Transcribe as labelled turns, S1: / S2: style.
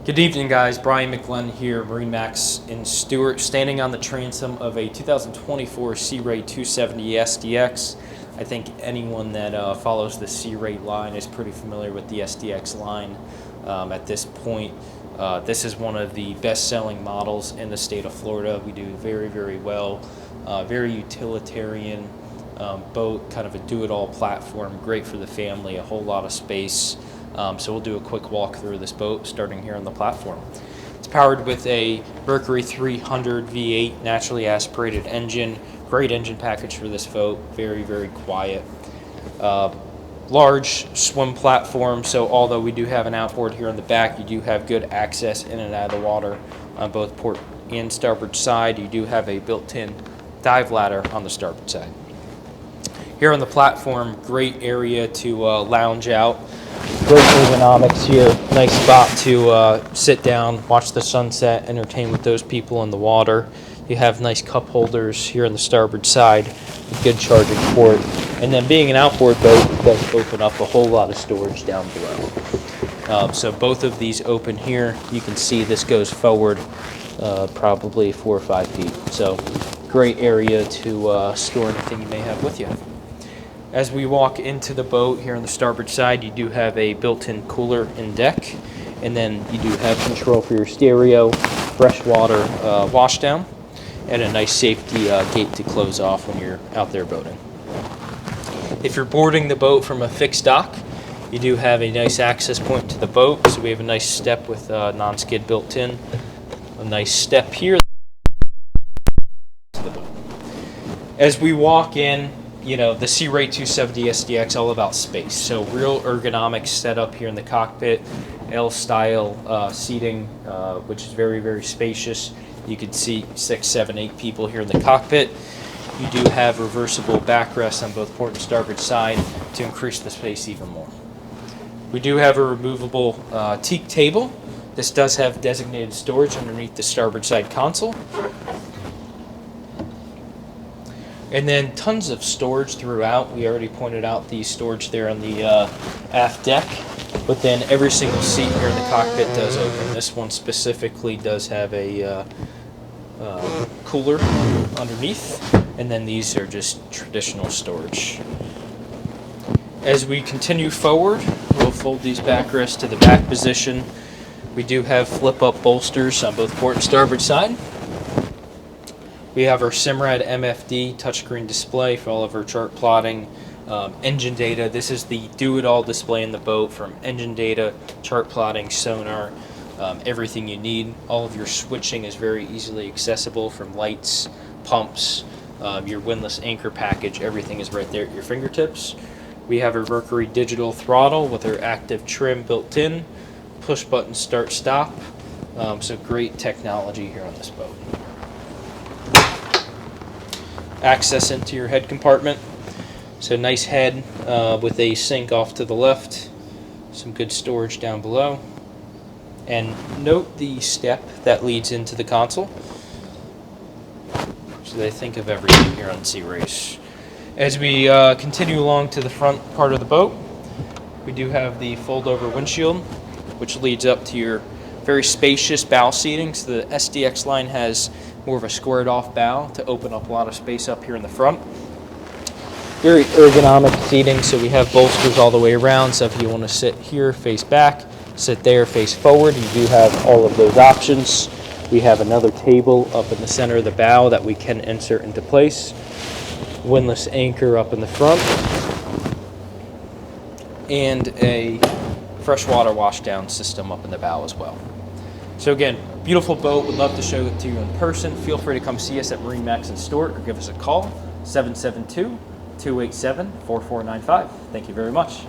S1: Good evening, guys. Brian McGlenn here, MarineMax in Stuart, standing on the transom of a 2024 Sea Ray 270 SDX. I think anyone that follows the Sea Ray line is pretty familiar with the SDX line at this point. This is one of the best-selling models in the state of Florida. We do very, very well. Very utilitarian boat, kind of a do-it-all platform, great for the family, a whole lot of space. So we'll do a quick walk through this boat starting here on the platform. It's powered with a Mercury 300 V8 naturally aspirated engine. Great engine package for this boat, very, very quiet. Large swim platform, so although we do have an outboard here on the back, you do have good access in and out of the water on both port and starboard side. You do have a built-in dive ladder on the starboard side. Here on the platform, great area to lounge out. Great ergonomics here. Nice spot to sit down, watch the sunset, entertain with those people in the water. You have nice cup holders here on the starboard side, a good charging port. And then being an outboard boat, it does open up a whole lot of storage down below. So both of these open here. You can see this goes forward probably 4 or 5 feet. So great area to store anything you may have with you. As we walk into the boat here on the starboard side, you do have a built-in cooler in deck, and then you do have control for your stereo, freshwater washdown, and a nice safety gate to close off when you're out there boating. If you're boarding the boat from a fixed dock, you do have a nice access point to the boat. So we have a nice step with non-skid built in, a nice step here to the boat. As we walk in, you know, the Sea Ray 270 SDX, all about space. So real ergonomic setup here in the cockpit, L-style seating, which is very, very spacious. You can see 6, 7, 8 people here in the cockpit. You do have reversible backrests on both port and starboard side to increase the space even more. We do have a removable teak table. This does have designated storage underneath the starboard side console. And then tons of storage throughout. We already pointed out the storage there on the aft deck, but then every single seat here in the cockpit does open. This one specifically does have a cooler underneath, and then these are just traditional storage. As we continue forward, we'll fold these backrests to the back position. We do have flip-up bolsters on both port and starboard side. We have our Simrad MFD touchscreen display for all of our chart plotting, engine data. This is the do-it-all display in the boat, from engine data, chart plotting, sonar, everything you need. All of your switching is very easily accessible, from lights, pumps, your windlass anchor package. Everything is right there at your fingertips. We have our Mercury digital throttle with our active trim built in, push button start stop. So great technology here on this boat. Access into your head compartment. So nice head with a sink off to the left. Some good storage down below. And note the step that leads into the console. So they think of everything here on Sea Rays. As we continue along to the front part of the boat, we do have the fold-over windshield, which leads up to your very spacious bow seating. So the SDX line has more of a squared off bow to open up a lot of space up here in the front. Very ergonomic seating, so we have bolsters all the way around. So if you want to sit here, face back, sit there, face forward, you do have all of those options. We have another table up in the center of the bow that we can insert into place. Windlass anchor up in the front. And a freshwater washdown system up in the bow as well. So again, beautiful boat. Would love to show it to you in person. Feel free to come see us at MarineMax in Stuart, or give us a call, 772-287-4495. Thank you very much.